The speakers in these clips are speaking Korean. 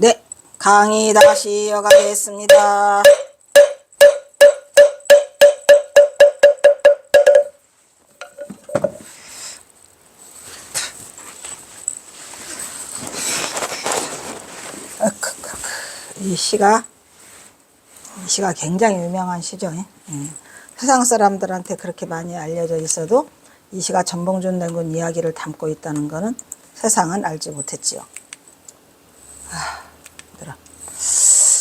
네, 강의 다시 이어가겠습니다. 이 시가 굉장히 유명한 시죠. 세상 사람들한테 그렇게 많이 알려져 있어도 이 시가 전봉준 맹군 이야기를 담고 있다는 것은 세상은 알지 못했지요. 들어.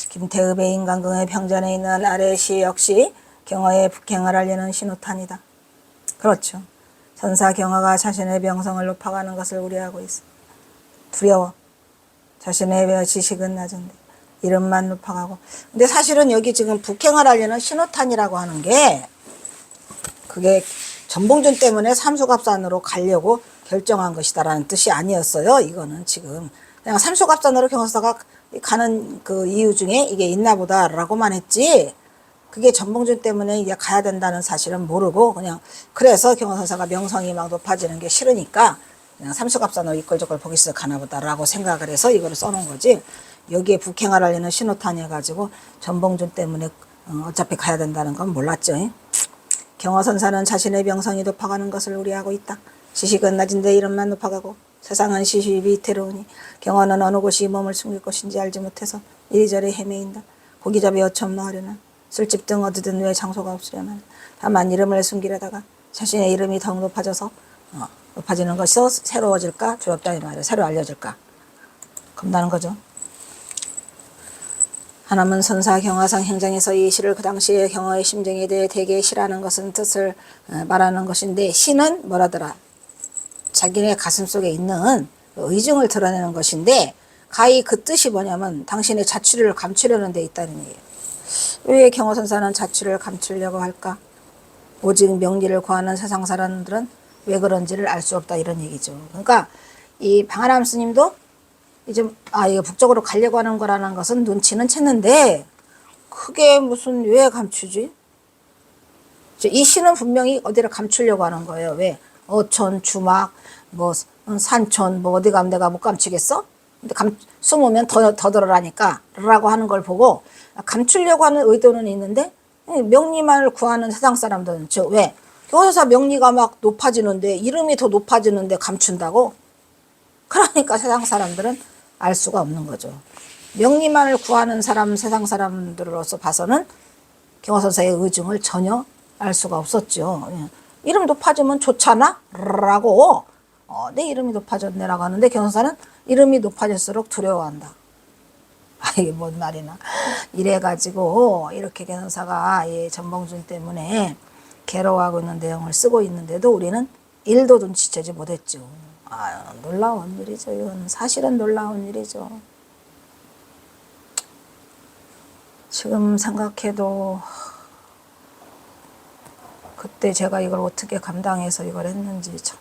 김태읍의 인간궁의 평전에 있는 아래 시 역시 경화의 북행을 알리는 신호탄이다. 그렇죠. 전사 경화가 자신의 명성을 높아가는 것을 우려하고 있어. 두려워. 자신의 지식은 낮은데 이름만 높아가고. 근데 사실은 여기 지금 북행을 알리는 신호탄이라고 하는 게 그게 전봉준 때문에 삼수갑산으로 가려고 결정한 것이다라는 뜻이 아니었어요. 이거는 지금 그냥 삼수갑산으로 경호사가 가는 그 이유 중에 이게 있나 보다라고만 했지, 그게 전봉준 때문에 이제 가야 된다는 사실은 모르고 그냥 그래서 경호선사가 명성이 막 높아지는 게 싫으니까 그냥 삼수갑산으로 이끌저끌 보기서 가나 보다라고 생각을 해서 이거를 써놓은 거지, 여기에 북행을 알리는 신호탄 해가지고 전봉준 때문에 어차피 가야 된다는 건 몰랐죠. 경화선사는 자신의 명성이 높아가는 것을 우려하고 있다. 지식은 낮은데 이름만 높아가고 세상은 시시비 위태로우니 경화는 어느 곳이 몸을 숨길 것인지 알지 못해서 이리저리 헤매인다. 고기잡이 어처없나 하려나 술집 등 어디든 왜 장소가 없으려나 다만 이름을 숨기려다가 자신의 이름이 더욱 높아져서 높아지는 것이 새로워질까 두렵다 이 말이에요. 새로 알려질까 겁나는 거죠. 하나문 선사 경화상 행장에서 이 시를 그 당시의 경화의 심정에 대해 되게 시라는 것은 뜻을 말하는 것인데, 시는 뭐라더라, 자기네 가슴 속에 있는 의중을 드러내는 것인데 가히 그 뜻이 뭐냐면 당신의 자취를 감추려는 데 있다는 얘기예요. 왜 경화선사는 자취를 감추려고 할까? 오직 명리를 구하는 세상 사람들은 왜 그런지를 알 수 없다 이런 얘기죠. 그러니까 이 방한함 스님도 이제 이거 북쪽으로 가려고 하는 거라는 것은 눈치는 챘는데 그게 무슨 왜 감추지? 이 시는 분명히 어디를 감추려고 하는 거예요. 왜? 어촌, 주막, 뭐 산촌, 뭐 어디 가면 내가 못 감추겠어? 근데 숨으면 더 들어라니까 라고 하는 걸 보고 감추려고 하는 의도는 있는데, 명리만을 구하는 세상 사람들은 왜? 교사 명리가 막 높아지는데 이름이 더 높아지는데 감춘다고? 그러니까 세상 사람들은 알 수가 없는 거죠. 명리만을 구하는 사람, 세상 사람들로서 봐서는 경화선사의 의중을 전혀 알 수가 없었죠. 이름 높아지면 좋잖아? 라고 내 이름이 높아졌네 라고 하는데 경화선사는 이름이 높아질수록 두려워한다. 이게 뭔 말이나. 이래가지고 이렇게 경화선사가 전봉준 때문에 괴로워하고 있는 내용을 쓰고 있는데도 우리는 일도 눈치채지 못했죠. 놀라운 일이죠. 이건 사실은 놀라운 일이죠. 지금 생각해도 그때 제가 이걸 어떻게 감당해서 이걸 했는지 참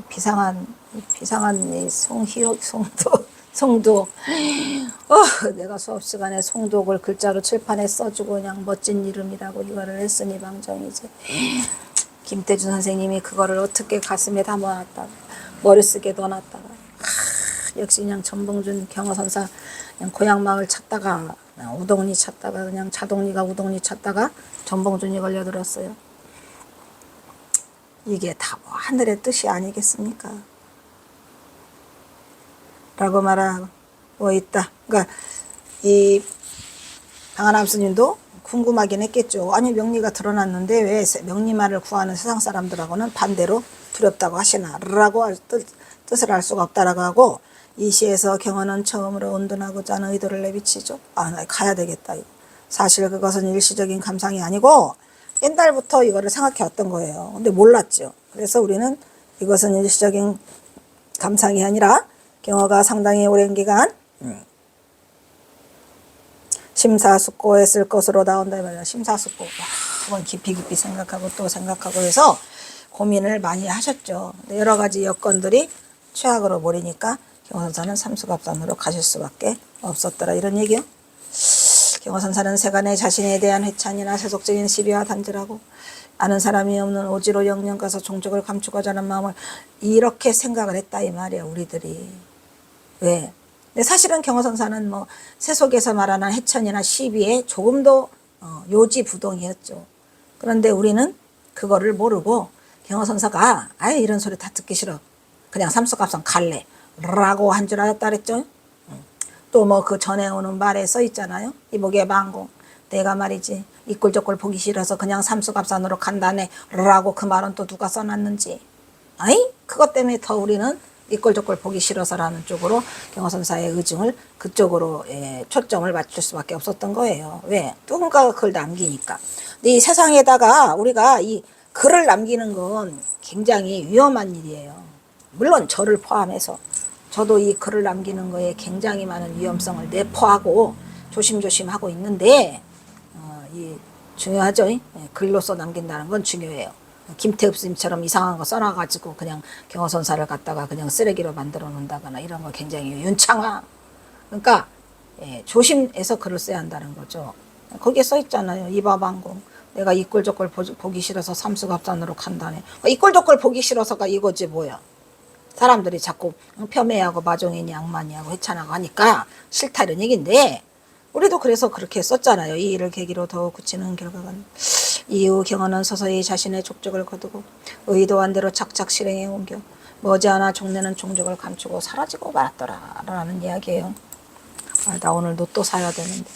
비상한 이 송도 내가 수업 시간에 송독을 글자로 칠판에 써주고 그냥 멋진 이름이라고 이거를 했으니 방정이지. 김태준 선생님이 그거를 어떻게 가슴에 담아놨다가 머릿속에 넣어놨다가 역시 그냥 전봉준 경화선사 그냥 고향마을 찾다가 우동리 찾다가 그냥 자동리가 우동리 찾다가 전봉준이 걸려들었어요. 이게 다 뭐 하늘의 뜻이 아니겠습니까? 라고 말하고 있다. 그러니까 이 방한함 스님도 궁금하긴 했겠죠. 아니 명리가 드러났는데 왜 명리만을 구하는 세상 사람들하고는 반대로 두렵다고 하시나 라고 뜻을 알 수가 없다라고 하고, 이 시에서 경화는 처음으로 온둔하고자 하는 의도를 내비치죠. 나 가야 되겠다. 사실 그것은 일시적인 감상이 아니고 옛날부터 이거를 생각해 왔던 거예요. 근데 몰랐죠. 그래서 우리는 이것은 일시적인 감상이 아니라 경화가 상당히 오랜 기간 심사숙고했을 것으로 나온다 말이야. 심사숙고 한번 깊이 생각하고 또 생각하고 해서 고민을 많이 하셨죠. 여러 가지 여건들이 최악으로 몰리니까 경화선사는 삼수갑산으로 가실 수밖에 없었더라 이런 얘기요. 경화선사는 세간에 자신에 대한 회찬이나 세속적인 시비와 단절하고 아는 사람이 없는 오지로 영영 가서 종적을 감추고자 하는 마음을 이렇게 생각을 했다 이 말이야. 우리들이 왜? 근데 사실은 경허선사는 뭐 세속에서 말하는 해천이나 시비에 조금 더 요지부동이었죠. 그런데 우리는 그거를 모르고 경허선사가 아예 이런 소리 다 듣기 싫어. 그냥 삼수갑산 갈래. 라고 한 줄 알았다 그랬죠. 또 뭐 그 전에 오는 말에 써 있잖아요. 이복의 망공. 내가 말이지 이 꼴 저 꼴 보기 싫어서 그냥 삼수갑산으로 간다네. 라고 그 말은 또 누가 써놨는지. 아이? 그것 때문에 더 우리는 이 꼴 저 꼴 보기 싫어서라는 쪽으로 경허선사의 의중을 그쪽으로 초점을 맞출 수밖에 없었던 거예요. 왜? 누군가가 그걸 남기니까. 근데 이 세상에다가 우리가 이 글을 남기는 건 굉장히 위험한 일이에요. 물론 저를 포함해서 저도 이 글을 남기는 거에 굉장히 많은 위험성을 내포하고 조심조심 하고 있는데 이 중요하죠. 글로써 남긴다는 건 중요해요. 김태흡 스님처럼 이상한 거 써놔가지고 그냥 경허선사를 갖다가 그냥 쓰레기로 만들어 놓는다거나 이런 거 굉장히 윤창화. 그러니까 조심해서 글을 써야 한다는 거죠. 거기에 써 있잖아요. 이바방공. 내가 이 꼴 저 꼴 보기 싫어서 삼수갑산으로 간다네. 이 꼴 저 꼴 보기 싫어서가 이거지 뭐야. 사람들이 자꾸 폄훼하고 마종이니 악마니하고 해찬하고 하니까 싫다 이런 얘기인데 우리도 그래서 그렇게 썼잖아요. 이 일을 계기로 더욱 굳히는 결과가 이후 경허는 서서히 자신의 족적을 거두고 의도한 대로 착착 실행에 옮겨 머지않아 종래는 종적을 감추고 사라지고 말았더라 라는 이야기예요. 나 오늘 로또 사야 되는데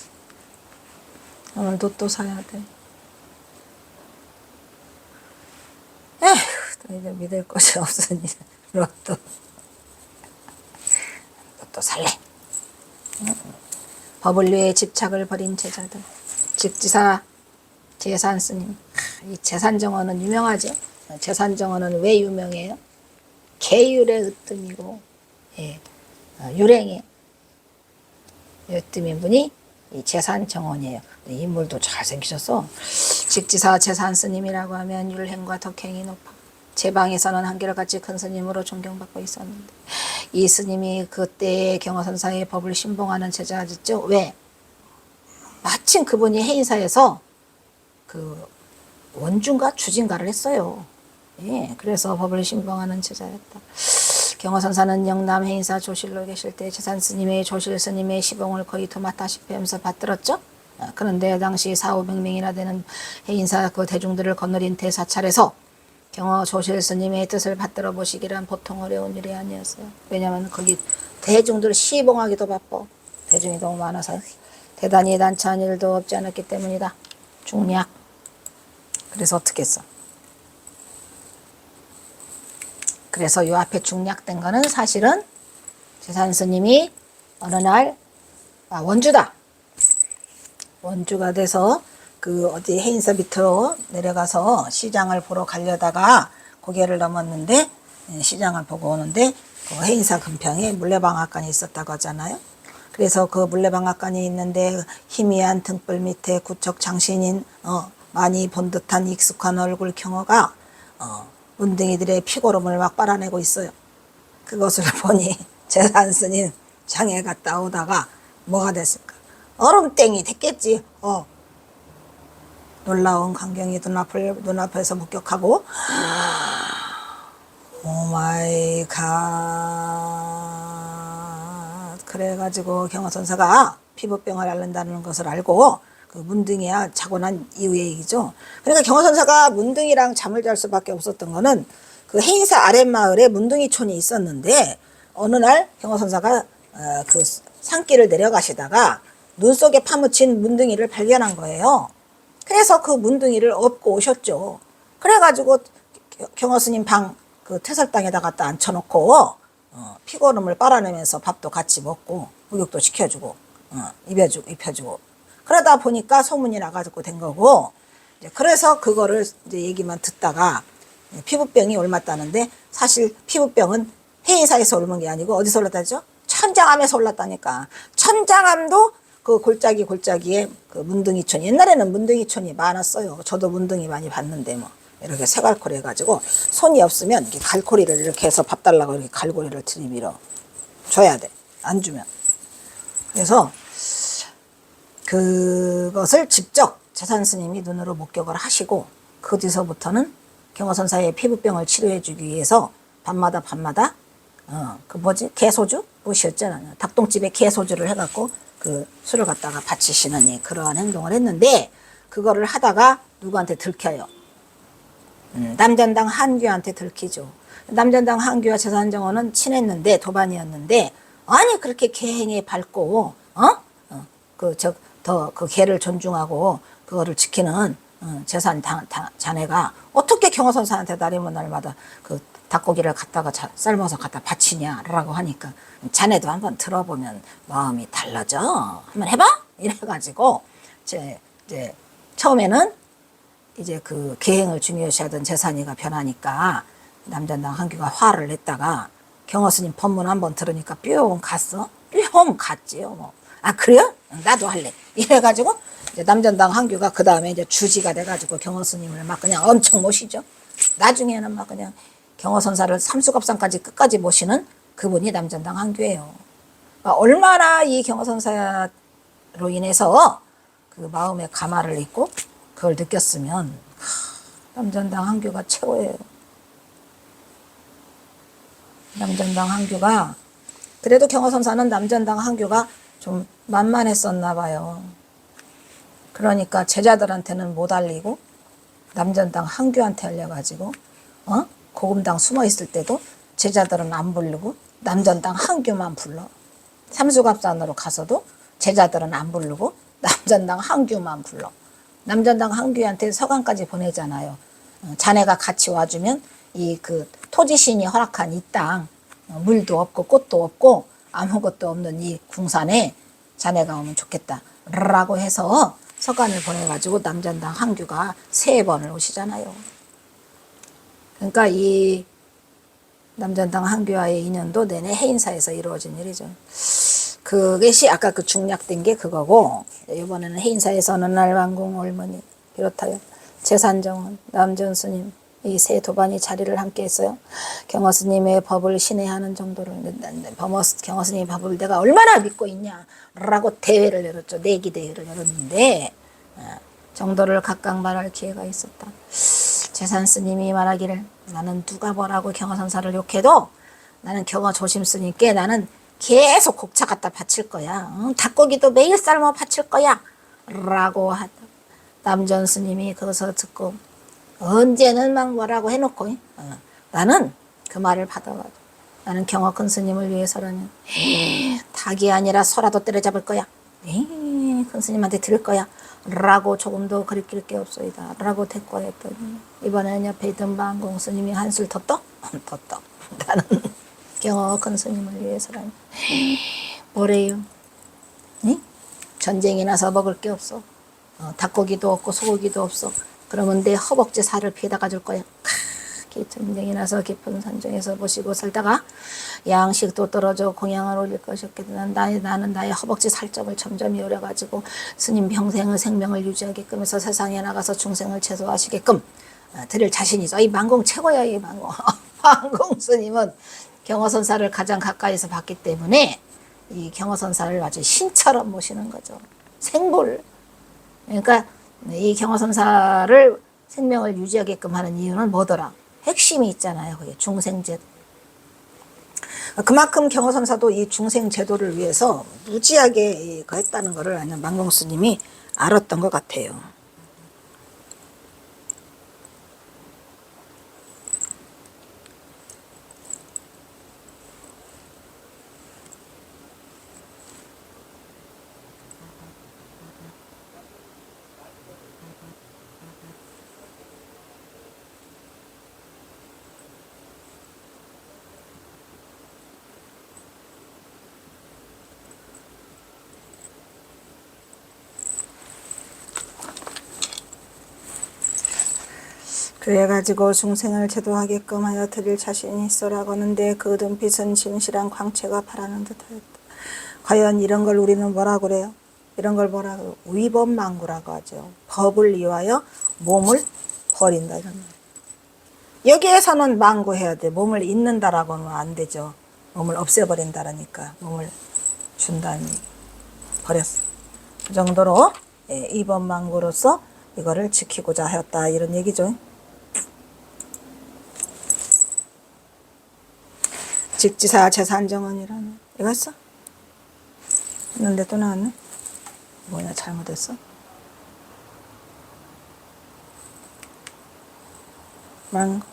오늘 로또 사야 돼. 에휴 이제 믿을 것이 없으니 로또 살래. 법을 위해 집착을 벌인 제자들 즉지사 재산스님. 이 재산정언은 유명하죠. 재산정언은 왜 유명해요? 계율의 으뜸이고 유랭의 으뜸인 분이 이 재산정언이에요. 인물도 잘생기셨어. 직지사 재산스님이라고 하면 율행과 덕행이 높아 제 방에서는 한결같이 큰 스님으로 존경받고 있었는데 이 스님이 그때 경허선사의 법을 신봉하는 제자였죠. 왜? 마침 그분이 해인사에서 그 원중가 주진가를 했어요. 그래서 법을 신봉하는 제자였다. 경허선사는 영남 해인사 조실로 계실 때 재산스님의 조실스님의 시봉을 거의 도맡아시피 하면서 받들었죠. 그런데 당시 4,500명이나 되는 해인사 그 대중들을 거느린 대사찰에서 경허 조실스님의 뜻을 받들어 보시기란 보통 어려운 일이 아니었어요. 왜냐하면 거기 대중들을 시봉하기도 바빠. 대중이 너무 많아서 대단히 난처한 일도 없지 않았기 때문이다. 중략. 그래서 어떻게 했어? 그래서 요 앞에 중략된 거는 사실은 재산스님이 어느 날 원주다. 원주가 돼서 그 어디 해인사 밑으로 내려가서 시장을 보러 가려다가 고개를 넘었는데 시장을 보고 오는데 그 해인사 근평에 물레방앗간이 있었다고 하잖아요. 그래서 그 물레방앗간이 있는데 희미한 등불 밑에 구척 장신인 많이 본 듯한 익숙한 얼굴 경허가 문둥이들의 피고름을 막 빨아내고 있어요. 그것을 보니 재산스님 장에 갔다 오다가 뭐가 됐을까? 얼음땡이 됐겠지. 놀라운 광경이 눈앞에서 목격하고 오마이 갓 그래가지고 경허선사가 피부병을 앓는다는 것을 알고 그 문둥이야 자고 난 이후의 얘기죠. 그러니까 경허선사가 문둥이랑 잠을 잘 수밖에 없었던 거는 그 해인사 아랫마을에 문둥이촌이 있었는데 어느 날 경허선사가 그 산길을 내려가시다가 눈 속에 파묻힌 문둥이를 발견한 거예요. 그래서 그 문둥이를 업고 오셨죠. 그래가지고 경허스님 방 그 퇴설당에다 갖다 앉혀놓고 피고름을 빨아내면서 밥도 같이 먹고 목욕도 시켜주고 입혀주고 그러다 보니까 소문이 나가지고 된 거고 이제 그래서 그거를 이제 얘기만 듣다가 피부병이 옮았다는데 사실 피부병은 해인사에서 옮은 게 아니고 어디서 올랐다죠? 천장암에서 올랐다니까. 천장암도 그 골짜기에 그 문둥이촌 옛날에는 문둥이촌이 많았어요. 저도 문둥이 많이 봤는데 뭐 이렇게 새갈코리 해가지고 손이 없으면 이렇게 갈코리를 이렇게 해서 밥 달라고 이렇게 갈고리를 들이밀어 줘야 돼. 안 주면. 그래서 그것을 직접 재산스님이 눈으로 목격을 하시고 그 뒤서부터는 경허선사의 피부병을 치료해 주기 위해서 밤마다 그 뭐지? 개소주? 무엇이었잖아요. 닭똥집에 개소주를 해갖고 그 술을 갖다가 바치시는 그러한 행동을 했는데 그거를 하다가 누구한테 들켜요. 남전당 한규한테 들키죠. 남전당 한규와 재산정원은 친했는데 도반이었는데 아니 그렇게 개행에 밝고 그 개를 존중하고 그거를 지키는 재산 자네가 어떻게 경호선사한테 날이면 날마다 그 닭고기를 갖다가 삶아서 갖다 바치냐라고 하니까 자네도 한번 들어보면 마음이 달라져. 한번 해봐? 이래가지고 이제 처음에는 이제 그 계행을 중요시하던 재산이가 변하니까 남전당 한규가 화를 냈다가 경호스님 법문 한번 들으니까 뿅 갔어. 뿅 갔지요. 뭐. 아 그래요? 나도 할래. 이래가지고 이제 남전당 한규가 그 다음에 이제 주지가 돼가지고 경호스님을 막 그냥 엄청 모시죠. 나중에는 막 그냥 경호선사를 삼수갑상까지 끝까지 모시는 그분이 남전당 한규예요. 얼마나 이 경호선사로 인해서 그 마음의 감화를 잊고 그걸 느꼈으면 남전당 한규가 최고예요. 남전당 한규가 그래도 경호선사는 남전당 한규가 좀 만만했었나 봐요. 그러니까 제자들한테는 못 알리고 남전당 한규한테 알려가지고 고금당 숨어 있을 때도 제자들은 안 부르고 남전당 한규만 불러. 삼수갑산으로 가서도 제자들은 안 부르고 남전당 한규만 불러. 남전당 한규한테 서간까지 보내잖아요. 자네가 같이 와주면 이 그 토지신이 허락한 이 땅 물도 없고 꽃도 없고 아무것도 없는 이 궁산에 자네가 오면 좋겠다 라고 해서 서간을 보내가지고 남전당 한규가 3번을 오시잖아요. 그러니까 이 남전당 한규와의 인연도 내내 해인사에서 이루어진 일이죠. 그것이 아까 그 중략된 게 그거고 이번에는 해인사에서 어느 날 왕궁 올머니 비롯하여 재산정원, 남전스님 이 세 도반이 자리를 함께 했어요. 경허스님의 법을 신뢰하는 정도로 경허스님의 법을 내가 얼마나 믿고 있냐라고 대회를 열었죠. 내기 대회를 열었는데 정도를 각각 말할 기회가 있었다. 재산스님이 말하기를 나는 누가 뭐라고 경허선사를 욕해도 나는 경허 조심스님께 나는 계속 곡차 갖다 바칠 거야. 닭고기도 매일 삶아 바칠 거야. 라고 하다. 남전 스님이 그것을 듣고 언제는 막 뭐라고 해놓고 나는 그 말을 받아가지고 나는 경허 큰 스님을 위해서라면 닭이 아니라 소라도 때려잡을 거야. 큰 스님한테 드릴 거야. 라고 조금도 그릴 게 없소이다. 라고 대꾸했더니 이번에는 옆에 있던 만공 스님이 한술 더 떠? 더 떠. 나는 경허 큰 스님을 위해서라면 뭐래요? 전쟁이 나서 먹을 게 없어. 닭고기도 없고 소고기도 없어. 그러면 내 허벅지 살을 피해다가 줄 거야. 전쟁이 나서 깊은 산중에서 보시고 살다가 양식도 떨어져 공양을 올릴 것이었겠다. 나는 나의 허벅지 살점을 점점 이어려가지고 스님 평생의 생명을 유지하게끔 해서 세상에 나가서 중생을 제도하시게끔 드릴 자신이죠. 이 만공 최고야, 이 만공. 만공 스님은 경허선사를 가장 가까이서 봤기 때문에 이 경허선사를 아주 신처럼 모시는 거죠. 생볼. 그러니까 이 경허선사를 생명을 유지하게끔 하는 이유는 뭐더라? 핵심이 있잖아요. 그게 중생제도. 그만큼 경허선사도 이 중생제도를 위해서 무지하게 했다는 것을 아는 만공스님이 알았던 것 같아요. 그래가지고 중생을 제도하게끔 하여 드릴 자신이 있어라고 하는데 그 눈빛은 진실한 광채가 바라는 듯하였다. 과연 이런 걸 우리는 뭐라고 그래요? 이런 걸 뭐라고 위법망구라고 하죠. 법을 이용하여 몸을 버린다. 여기에서는 망구해야 돼. 몸을 잊는다라고는 안 되죠. 몸을 없애버린다라니까. 몸을 준다니 버렸어. 그 정도로 위법망구로서 이거를 지키고자 하였다. 이런 얘기죠. 직지사 재산정원이라네. 이거 했어? 했는데 또 나왔네. 뭐냐, 잘못했어?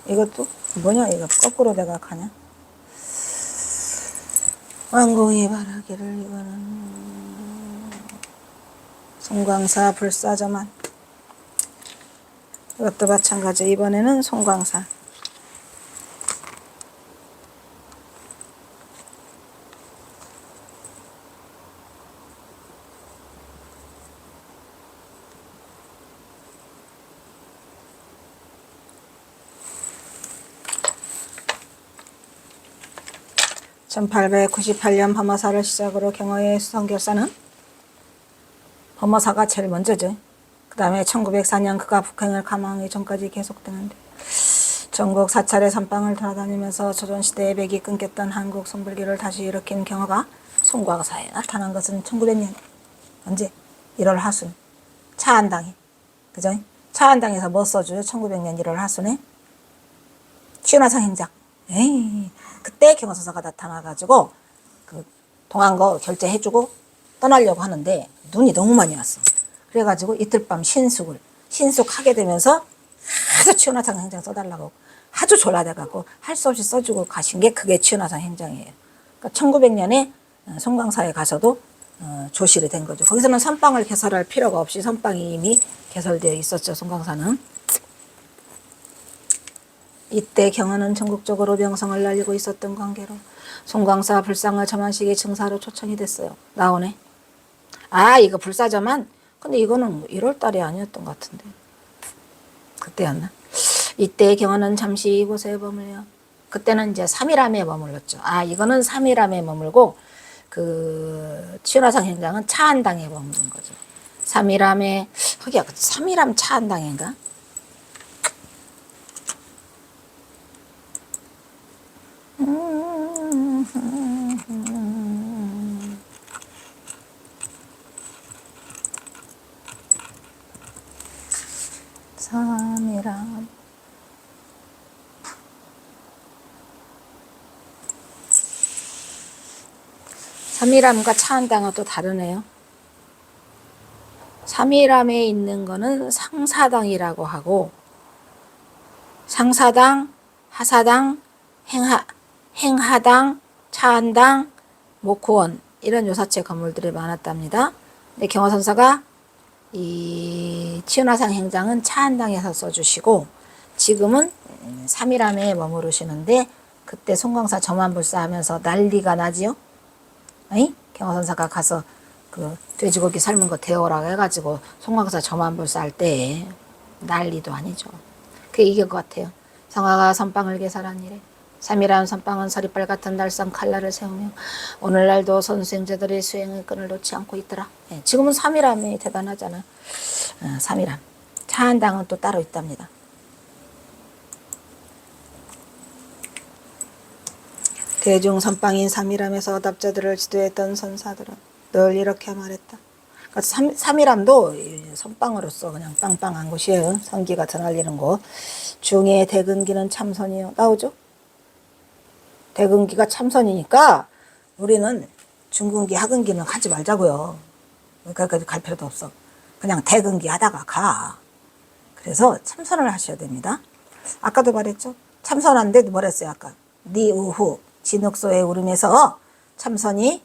이것도 뭐냐, 이거 거꾸로 내가 가냐? 왕공이 바라기를. 이거는 송광사 불사저만. 이것도 마찬가지. 이번에는 송광사. (1898년) 범어사를 시작으로 경어의 수성결사는 범어사가 제일 먼저죠. 그 다음에 1904년 그가 북행을 감항하기 전까지 계속되는데, 전국 4차례 선방을 돌아다니면서 조선시대의 맥이 끊겼던 한국 송불기를 다시 일으킨 경어가 송광사에 나타난 것은 1900년. 언제? 1월 하순. 차안당에. 그죠? 차안당에서 뭐 써줘요? 1900년 1월 하순에? 취은화상 행장. 에이, 그때 경어선사가 나타나가지고 그 동한 거 결제해주고 떠나려고 하는데 눈이 너무 많이 왔어. 그래가지고 이틀 밤 신숙하게 되면서 아주 취은화상 행장 써달라고 아주 졸라대갖고 할 수 없이 써주고 가신 게 그게 취은화상 행장이에요. 그러니까 1900년에 송광사에 가서도 조실이 된 거죠. 거기서는 선방을 개설할 필요가 없이 선방이 이미 개설되어 있었죠. 송광사는. 이때 경어는 전국적으로 명성을 날리고 있었던 관계로 송광사 불상을 점한식의 증사로 초청이 됐어요. 나오네. 아, 이거 불사저만? 근데 이거는 1월 달이 아니었던 것 같은데. 그때였나? 이때 경어는 잠시 이곳에 머물려. 그때는 이제 3일암에 머물렀죠. 아, 이거는 3일암에 머물고 그 취은화상 행장은 차안당에 머무른 거죠. 3일암에, 거기야 3일암 차안당인가? 삼일암. 삼일암과 차안당은 또 다르네요. 삼일암에 있는 거는 상사당이라고 하고, 상사당, 하사당, 행하당, 차안당, 목호원, 이런 요사체 건물들이 많았답니다. 근데 경어선사가 이 취은화상 행장은 차안당에서 써주시고, 지금은 삼일암에 머무르시는데, 그때 송광사 점안불사하면서 난리가 나지요. 에이? 경어선사가 가서 그 돼지고기 삶은 거 데워라 해가지고 송광사 점안불사 할 때 난리도 아니죠. 그게 이게 것 같아요. 성화가 선방을 개설한 이래 삼일암 선방은 서리빨 같은 날선 칼날을 세우며 오늘날도 선수행자들의 수행의 끈을 놓지 않고 있더라. 예, 지금은 삼일암이 대단하잖아. 삼일암. 차안당은 또 따로 있답니다. 대중 선방인 삼일암에서 답자들을 지도했던 선사들은 늘 이렇게 말했다. 그러니까 삼일암도 선방으로서 그냥 빵빵한 곳이에요. 선기가 드날리는 곳. 중에 대근기는 참선이요. 나오죠? 대근기가 참선이니까 우리는 중근기, 하근기는 하지 말자고요. 그러니까 갈 필요도 없어. 그냥 대근기 하다가 가. 그래서 참선을 하셔야 됩니다. 아까도 말했죠? 참선한데 뭐랬어요? 아까 니 우후 진흙소의 울음에서 참선에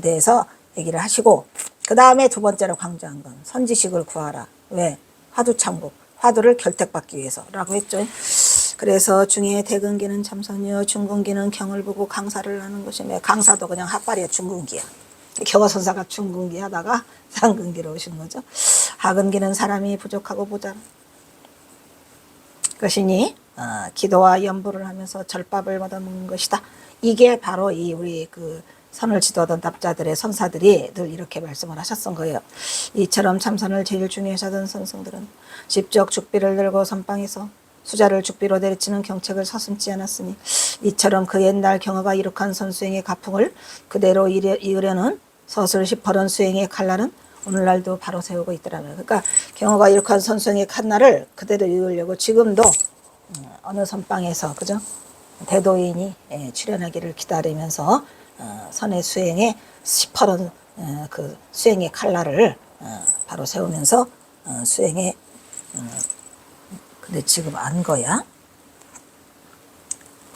대해서 얘기를 하시고, 그 다음에 두 번째로 강조한 건 선지식을 구하라. 왜? 화두창국, 화두를 결택받기 위해서라고 했죠. 그래서 중에 대근기는 참선이요, 중근기는 경을 보고 강사를 하는 것이며, 강사도 그냥 핫발이야. 중근기야. 경어선사가 중근기 하다가 상근기로 오신 거죠. 하근기는 사람이 부족하고 모자라 것이니 기도와 연부를 하면서 절밥을 받아먹는 것이다. 이게 바로 우리 그 선을 지도하던 답자들의 선사들이 늘 이렇게 말씀을 하셨던 거예요. 이처럼 참선을 제일 중요시 하던 선승들은 직접 죽비를 들고 선방에서 수자를 죽비로 내리치는 경책을 서슴지 않았으니, 이처럼 그 옛날 경어가 이룩한 선수행의 가풍을 그대로 이으려는 서슬 시퍼런 수행의 칼날은 오늘날도 바로 세우고 있더라고요. 그러니까 경어가 이룩한 선수행의 칼날을 그대로 이으려고 지금도 어느 선방에서, 그죠? 대도인이 출현하기를 기다리면서 선의 수행에 시퍼런 그 수행의 칼날을 바로 세우면서 수행에 근데 지금 안 거야?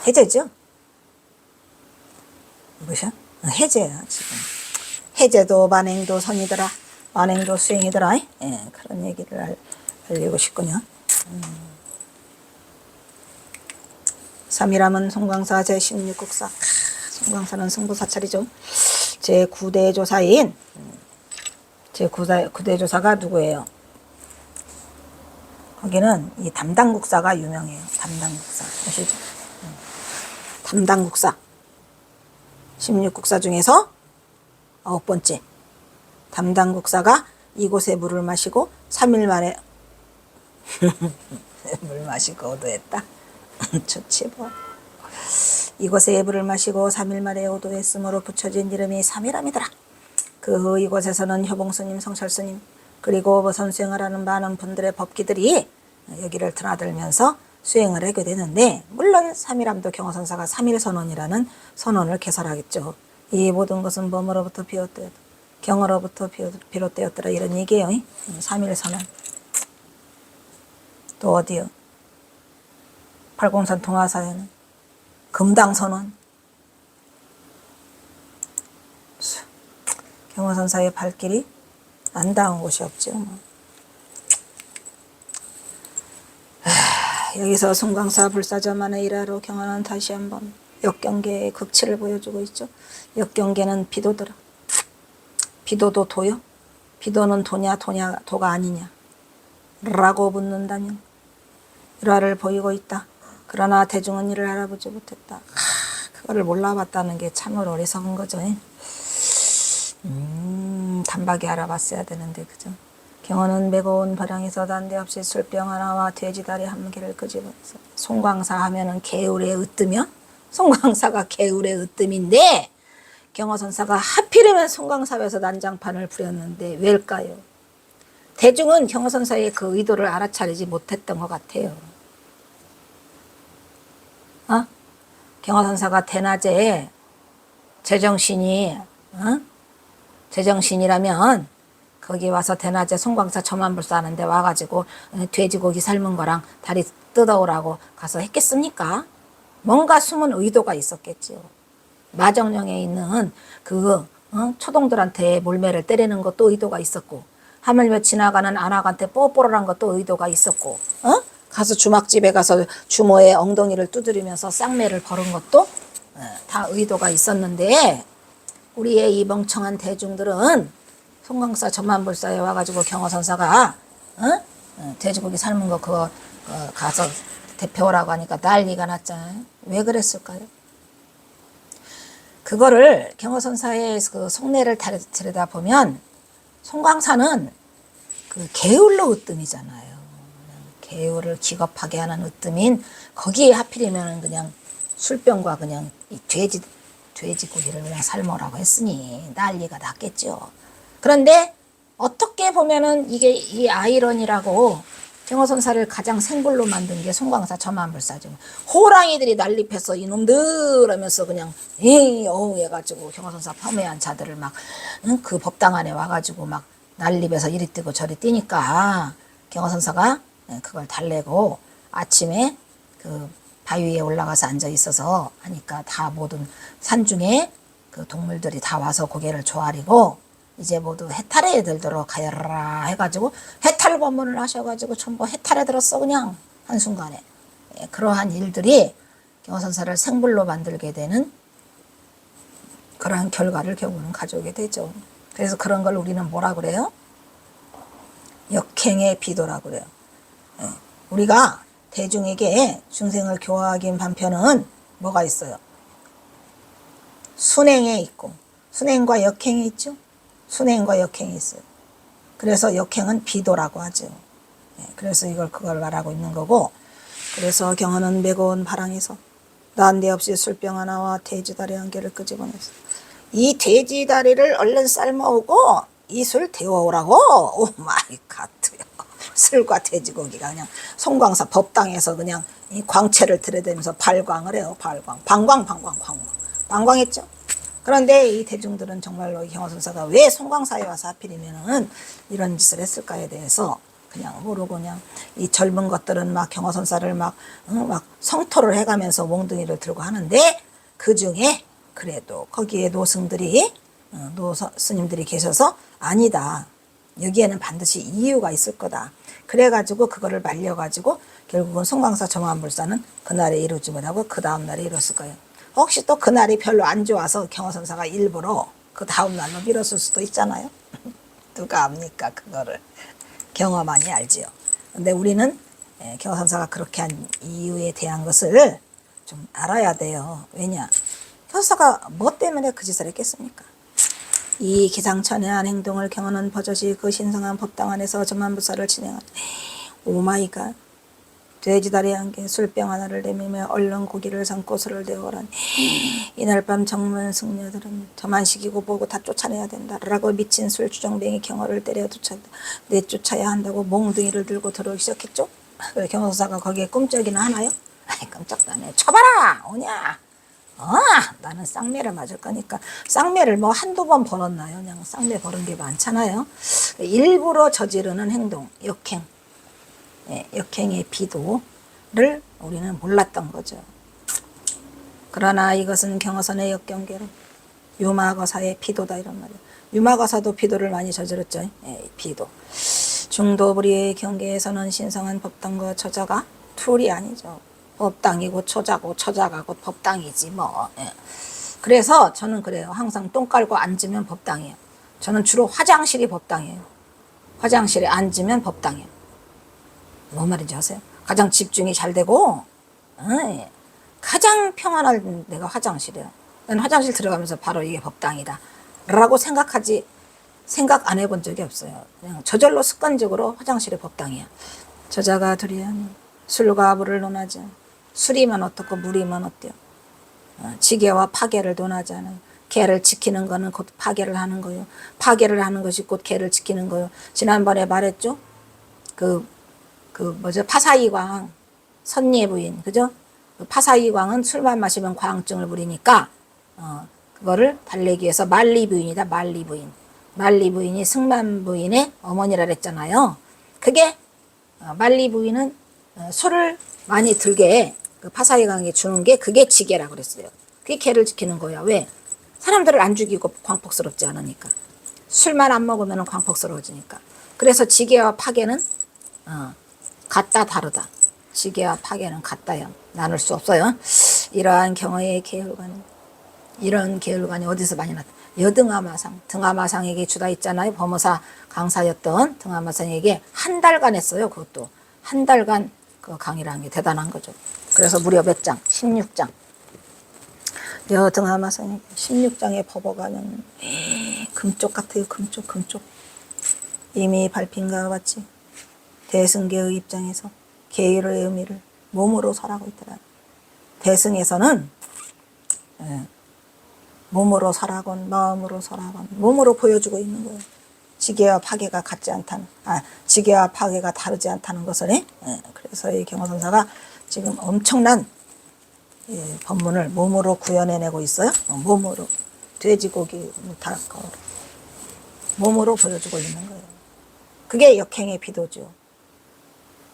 해제죠? 뭐야? 해제야 지금. 해제도 만행도 선이더라. 만행도 수행이더라. 그런 얘기를 알리고 싶군요. 삼일함은 송광사 제16국사. 송광사는 승부사찰이죠. 제9대 조사인 제9대 조사가 누구예요? 거기는 이 담당국사가 유명해요. 담당국사 아시죠? 담당국사 16국사 중에서 9번째 담당국사가 이곳에 물을 마시고 3일 만에 물 마시고 오도했다. 좋지 뭐. 이곳에 물을 마시고 3일 만에 오도했으므로 붙여진 이름이 삼일함이더라. 그 이곳에서는 효봉스님, 성철스님 그리고 선수행을 하는 많은 분들의 법기들이 여기를 드나들면서 수행을 하게 되는데, 물론 삼일함도 경허선사가 삼일선언이라는 선언을 개설하겠죠. 이 모든 것은 뭐뭐로부터 비롯되었다. 경허로부터 비롯되었더라 이런 얘기예요. 삼일선언. 또 어디요? 팔공산 동화사에는 금당선언. 경허선사의 발길이 안 닿은 곳이 없죠. 여기서 송광사 불사자만의 일화로 경허는 다시 한번 역경계의 극치를 보여주고 있죠. 역경계는 비도더라. 비도도 도요? 비도는 도냐 도가 아니냐 라고 묻는다면 일화를 보이고 있다. 그러나 대중은 이를 알아보지 못했다. 그거를 몰라봤다는 게 참으로 어리석은 거죠. 단박에 알아봤어야 되는데 그죠. 경허는 메고 온 벼랑에서 난데없이 술병 하나와 돼지다리 한 개를 끄집어서 송광사 하면은 개울에 으뜸이요? 송광사가 개울에 으뜸인데 경허선사가 하필이면 송광사에서 난장판을 부렸는데 왜일까요? 대중은 경허선사의 그 의도를 알아차리지 못했던 것 같아요. 경허선사가 대낮에 제정신이 제정신이라면 거기 와서 대낮에 송광사 점안불사 하는데 와가지고 돼지고기 삶은 거랑 다리 뜯어오라고 가서 했겠습니까? 뭔가 숨은 의도가 있었겠죠. 마정령에 있는 그 초동들한테 몰매를 때리는 것도 의도가 있었고, 하물며 지나가는 안악한테 뽀뽀를 것도 의도가 있었고, 가서 주막집에 가서 주모의 엉덩이를 두드리면서 쌍매를 벌은 것도 다 의도가 있었는데, 우리의 이 멍청한 대중들은 송광사 점안불사에 와가지고 경허선사가 돼지고기 삶은 거 그거 가서 대표라고 하니까 난리가 났잖아요. 왜 그랬을까요? 그거를 경허선사의 그 속내를 들여다보면 송광사는 그 개울로 으뜸이잖아요. 개울을 기겁하게 하는 으뜸인 거기에 하필이면 그냥 술병과 그냥 이 돼지고기를 그냥 삶으라고 했으니 난리가 났겠죠. 그런데 어떻게 보면은 이게 이 아이러니라고 경허선사를 가장 생불로 만든 게 송광사 점안불사죠. 호랑이들이 난립해서 이놈들 하면서 그냥 어우 해가지고 경허선사 폄훼한 자들을 막 그 법당 안에 와가지고 막 난립해서 이리 뛰고 저리 뛰니까 경허선사가 그걸 달래고 아침에 그 바위 위에 올라가서 앉아 있어서 하니까 다 모든 산중에 그 동물들이 다 와서 고개를 조아리고 이제 모두 해탈에 들도록 하여라 해가지고 해탈 법문을 하셔가지고 전부 해탈에 들었어 그냥 한순간에. 그러한 일들이 경허선사를 생불로 만들게 되는 그러한 결과를 결국은 가져오게 되죠. 그래서 그런 걸 우리는 뭐라 그래요? 역행의 비도라고 그래요. 우리가 대중에게 중생을 교화하긴 반편은 뭐가 있어요? 순행에 있고 순행과 역행이 있죠. 순행과 역행이 있어요. 그래서 역행은 비도라고 하죠. 그래서 그걸 말하고 있는 거고, 그래서 경허는 메고 온 바랑에서 난데없이 술병 하나와 돼지다리 한 개를 끄집어냈어. 이 돼지다리를 얼른 삶아오고 이 술 데워오라고. 오 마이 갓. 술과 돼지고기가 그냥 송광사 법당에서 그냥 이 광채를 들여대면서 발광을 해요. 방광했죠. 그런데 이 대중들은 정말로 경화선사가 왜 송광사에 와서 하필이면은 이런 짓을 했을까에 대해서 그냥 모르고 그냥 이 젊은 것들은 막 경화선사를 막 성토를 해가면서 몽둥이를 들고 하는데 그 중에 그래도 거기에 노승들이 스님들이 계셔서 아니다. 여기에는 반드시 이유가 있을 거다. 그래가지고 그거를 말려가지고 결국은 송광사 정화물사는 그날에 이루지 못하고 그 다음날에 이뤘을 거예요. 혹시 또 그날이 별로 안 좋아서 경화선사가 일부러 그 다음날로 미뤘을 수도 있잖아요. 누가 압니까 그거를. 경화만이 알지요. 근데 우리는 경화선사가 그렇게 한 이유에 대한 것을 좀 알아야 돼요. 왜냐? 경화선사가 뭐 때문에 그 짓을 했겠습니까? 이 기상천외한 행동을 경화는 버젓이 그 신성한 법당 안에서 전만부사를 진행하죠. 오마이갓. 돼지다리 한 개, 술병 하나를 내밀며 얼른 고기를 삶고 술을 데워라니. 이날 밤 정문 승려들은 저만 시키고 보고 다 쫓아내야 된다. 라고 미친 술주정뱅이 경화를 때려 내쫓아야 한다고 몽둥이를 들고 들어오기 시작했죠. 그래 경화선사가 거기에 꿈쩍이나 하나요? 아이 깜짝도 안 해. 쳐봐라! 오냐? 나는 쌍매를 맞을 거니까. 쌍매를 뭐 한두 번 벌었나요? 그냥 쌍매 벌은 게 많잖아요. 일부러 저지르는 행동, 역행. 역행의 비도를 우리는 몰랐던 거죠. 그러나 이것은 경화선의 역경계로 유마거사의 비도다 이런 말이에요. 유마거사도 비도를 많이 저질렀죠. 비도. 중도부리의 경계에서는 신성한 법당과 처자가 둘이 아니죠. 법당이고 처자고 처자가 곧 법당이지 뭐. 그래서 저는 그래요. 항상 똥 깔고 앉으면 법당이에요. 저는 주로 화장실이 법당이에요. 화장실에 앉으면 법당이에요. 뭔 말인지 아세요? 가장 집중이 잘 되고 가장 평안한 데가 화장실이에요. 난 화장실 들어가면서 바로 이게 법당이다 라고 생각 안 해본 적이 없어요. 그냥 저절로 습관적으로 화장실이 법당이야. 저자가 둘이야. 술과 물을 논하지 않아요. 술이면 어떻고 물이면 어때요? 지게와 파괴를 논하지 않아요. 개를 지키는 거는 곧 파괴를 하는 거예요. 파괴를 하는 것이 곧 개를 지키는 거예요. 지난번에 말했죠? 파사이광 선예 부인 그죠? 파사이광은 술만 마시면 과항증을 부리니까 그거를 달래기 위해서 말리 부인이다. 말리 부인이 승만 부인의 어머니라 그랬잖아요. 그게 말리 부인은 술을 많이 들게 그 파사이광에 주는 게 그게 지게라 그랬어요. 그게 개를 지키는 거야. 왜? 사람들을 안 죽이고 광폭스럽지 않으니까. 술만 안 먹으면 광폭스러워지니까. 그래서 지게와 파괴는 같다 다르다. 지게와 파괴는 같다요. 나눌 수 없어요. 이러한 경어의 이런 계율관이 어디서 많이 나타? 여등아마상, 등아마상에게 주다 있잖아요. 법무사 강사였던 등아마상에게 한 달간 했어요. 그것도 한 달간 그 강의라는 게 대단한 거죠. 그래서 무려 몇 장? 16장. 여등아마상에게 16장의 법어가는 금쪽 같아요. 금쪽. 이미 밟힌 것과 같이 대승계의 입장에서 계율의 의미를 몸으로 설하고 있더라. 대승에서는 몸으로 설하건 마음으로 설하건 몸으로 보여주고 있는 거예요. 지게와 파괴가 같지 않다는, 지게와 파괴가 다르지 않다는 것을. 그래서 이 경화선사가 지금 엄청난 법문을 몸으로 구현해내고 있어요. 몸으로 돼지고기 몸으로 보여주고 있는 거예요. 그게 역행의 비도죠.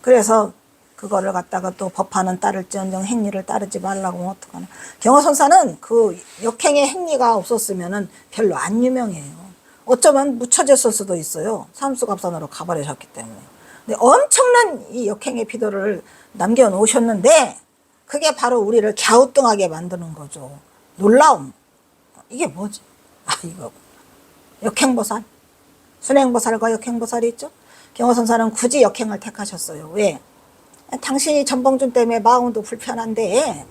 그래서 그거를 갖다가 또 법하는 따를지언정 행리를 따르지 말라고 하면 어떡하나. 경화선사는 그 역행의 행리가 없었으면 별로 안 유명해요. 어쩌면 묻혀졌을 수도 있어요. 삼수갑산으로 가버리셨기 때문에. 근데 엄청난 이 역행의 비도를 남겨놓으셨는데 그게 바로 우리를 갸우뚱하게 만드는 거죠. 놀라움. 이게 뭐지? 이거 역행보살. 순행보살과 역행보살이 있죠. 경화선사는 굳이 역행을 택하셨어요. 왜? 당신이 전봉준 때문에 마음도 불편한데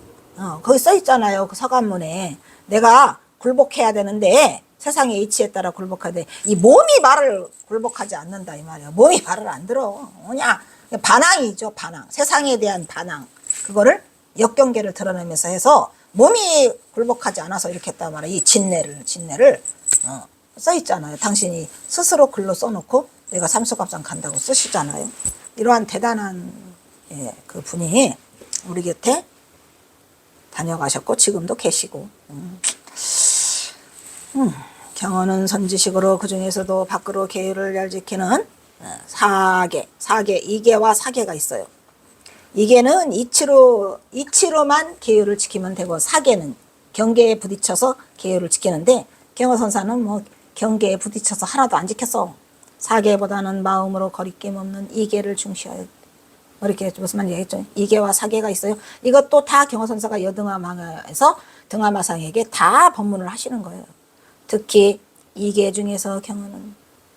거기 써 있잖아요. 그 서간문에 내가 굴복해야 되는데 세상의 이치에 따라 굴복해야 돼. 이 몸이 말을 굴복하지 않는다 이 말이야. 몸이 말을 안 들어. 뭐냐? 반항이죠. 반항. 세상에 대한 반항. 그거를 역경계를 드러내면서 해서 몸이 굴복하지 않아서 이렇게 했단 말이야. 이 진내를 써 있잖아요. 당신이 스스로 글로 써놓고 내가 삼수갑산 간다고 쓰시잖아요. 이러한 대단한 그 분이 우리 곁에 다녀가셨고 지금도 계시고 경어는 선지식으로 그 중에서도 밖으로 계율을 잘 지키는 이계와 사계가 있어요. 이계는 이치로만 계율을 지키면 되고 사계는 경계에 부딪혀서 계율을 지키는데 경어선사는 뭐 경계에 부딪혀서 하나도 안 지켰어. 사계보다는 마음으로 거리낌 없는 이계를 중시하여 이렇게 무슨 말인지 알겠죠? 이계와 사계가 있어요. 이것도 다 경어선사가 여등하마에서 등하마상에게 다 법문을 하시는 거예요. 특히 이계 중에서 경어는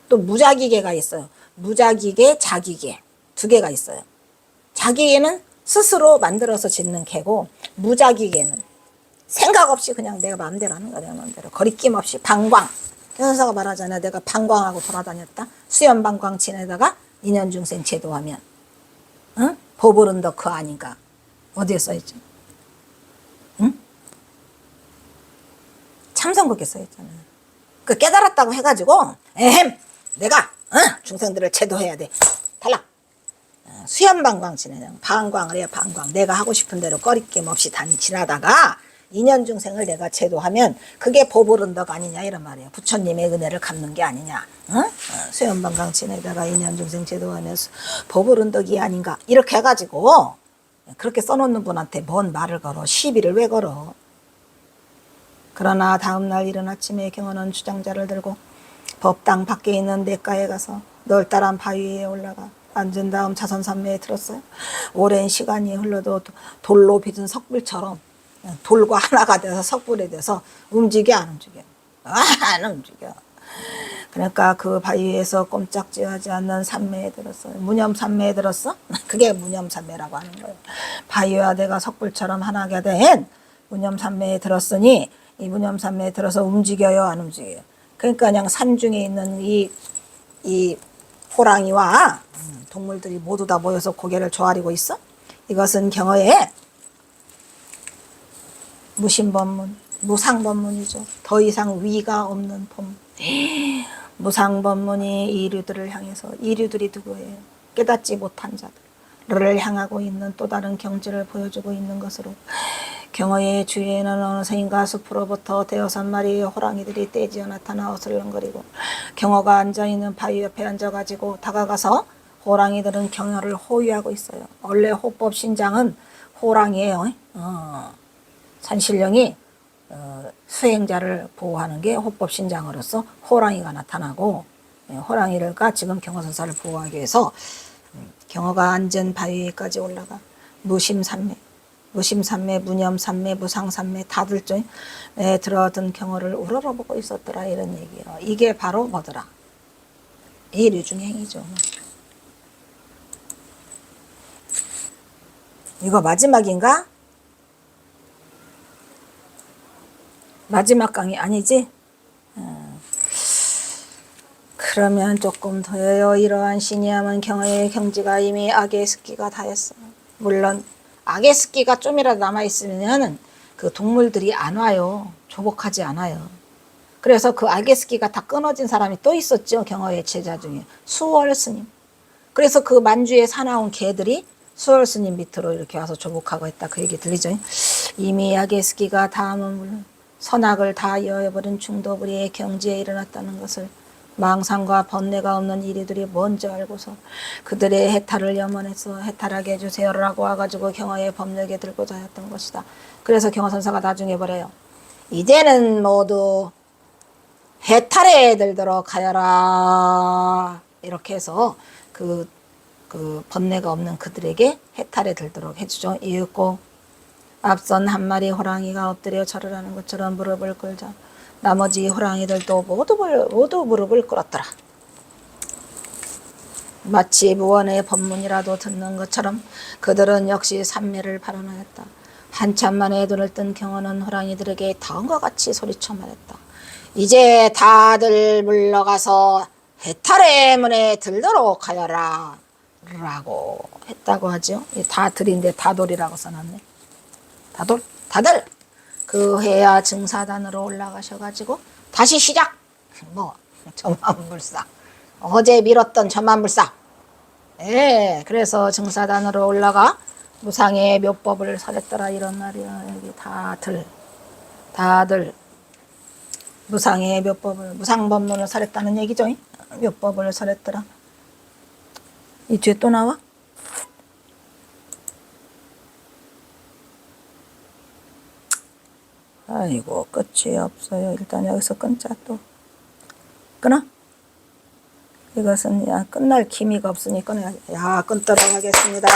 또 무작위계가 있어요. 무작위계, 자기계 두 개가 있어요. 자기계는 스스로 만들어서 짓는 개고 무작위계는 생각 없이 그냥 내가 마음대로 하는 거야. 내가 마음대로 거리낌 없이 방광. 경선사가 말하잖아요. 내가 방광하고 돌아다녔다. 수염방광 지내다가 인연중생 제도하면 응? 보불은 더 그 아닌가. 어디에 써있죠? 응? 참선국에 써있잖아요. 그 깨달았다고 해가지고 내가 중생들을 제도해야 돼. 탈락. 수염방광 지내는 방광을 해요. 방광. 내가 하고 싶은 대로 꺼리낌 없이 지나다가 인연중생을 내가 제도하면 그게 보불은덕 아니냐 이런 말이에요. 부처님의 은혜를 갚는 게 아니냐. 수염방광 지내다가 인연중생 제도하면서 보불은덕이 아닌가 이렇게 해가지고 그렇게 써놓는 분한테 뭔 말을 걸어. 시비를 왜 걸어. 그러나 다음날 이른 아침에 경어는 주장자를 들고 법당 밖에 있는 냇가에 가서 널따란 바위 위에 올라가 앉은 다음 자선삼매에 들었어요. 오랜 시간이 흘러도 돌로 빚은 석불처럼 돌과 하나가 돼서 석불이 돼서 움직여 안 움직여? 안 움직여. 그러니까 그 바위에서 꼼짝지하지 않는 삼매에 들었어요. 무념삼매에 들었어? 그게 무념삼매라고 하는 거예요. 바위와 내가 석불처럼 하나가 된 무념삼매에 들었으니 이 무념삼매에 들어서 움직여요 안 움직여요? 그러니까 그냥 산중에 있는 이 호랑이와 동물들이 모두 다 모여서 고개를 조아리고 있어? 이것은 경어의 무심법문, 무상법문이죠. 더 이상 위가 없는 법문. 무상법문이 이류들을 향해서, 이류들이 누구예요? 깨닫지 못한 자들을 향하고 있는 또 다른 경지를 보여주고 있는 것으로 경어의 주위에는 어느새인가 숲으로부터 대여섯 마리의 호랑이들이 떼지어 나타나 어슬렁거리고 경어가 앉아있는 바위 옆에 앉아가지고 다가가서 호랑이들은 경어를 호위하고 있어요. 원래 호법 신장은 호랑이에요. 산신령이 수행자를 보호하는 게 호법 신장으로서 호랑이가 나타나고 호랑이가 지금 경어선사를 보호하기 위해서 경어가 앉은 바위까지 올라가 무심삼매, 무념삼매, 무상삼매 다들 들어든 경어를 우러러보고 있었더라 이런 얘기예요. 이게 바로 뭐더라? 이류중행이죠. 이거 마지막인가? 마지막 강의 아니지? 그러면 조금 더요. 이러한 신이함은 경어의 경지가 이미 악의 습기가 다했어. 물론 악의 습기가 좀이라도 남아있으면 그 동물들이 안 와요. 조복하지 않아요. 그래서 그 악의 습기가 다 끊어진 사람이 또 있었죠. 경어의 제자 중에 수월 스님. 그래서 그 만주에 사나운 개들이 수월 스님 밑으로 이렇게 와서 조복하고 했다. 그 얘기 들리죠? 이미 악의 습기가 닿으면 물론 선악을 다 여여버린 중도부리의 경지에 일어났다는 것을 망상과 번뇌가 없는 이리들이 먼저 알고서 그들의 해탈을 염원해서 해탈하게 해주세요라고 와가지고 경어의 법력에 들고자 했던 것이다. 그래서 경어선사가 나중에 뭐래요? 이제는 모두 해탈에 들도록 하여라. 이렇게 해서 그 번뇌가 없는 그들에게 해탈에 들도록 해주죠. 이윽고 앞선 한 마리 호랑이가 엎드려 절을 하는 것처럼 무릎을 꿇자 나머지 호랑이들도 모두 무릎을 꿇었더라. 마치 무언의 법문이라도 듣는 것처럼 그들은 역시 삼매를 발언하였다. 한참 만에 눈을 뜬 경어는 호랑이들에게 다음과 같이 소리쳐 말했다. 이제 다들 물러가서 해탈의 문에 들도록 하여라 라고 했다고 하죠. 다들인데 다돌이라고 써놨네. 다들 그 해야 증사단으로 올라가셔가지고 다시 시작. 저만불상 어제 밀었던 천만불사. 예, 그래서 증사단으로 올라가 무상의 묘법을 설했더라 이런 말이야. 여기 다들 무상의 묘법을 무상법론을 설했다는 얘기죠. 묘법을 설했더라. 이 뒤에 또 나와? 아이고 끝이 없어요. 일단 여기서 끊자. 또 끊어? 이것은 야 끝날 기미가 없으니 끊어야지. 야 끊도록 하겠습니다.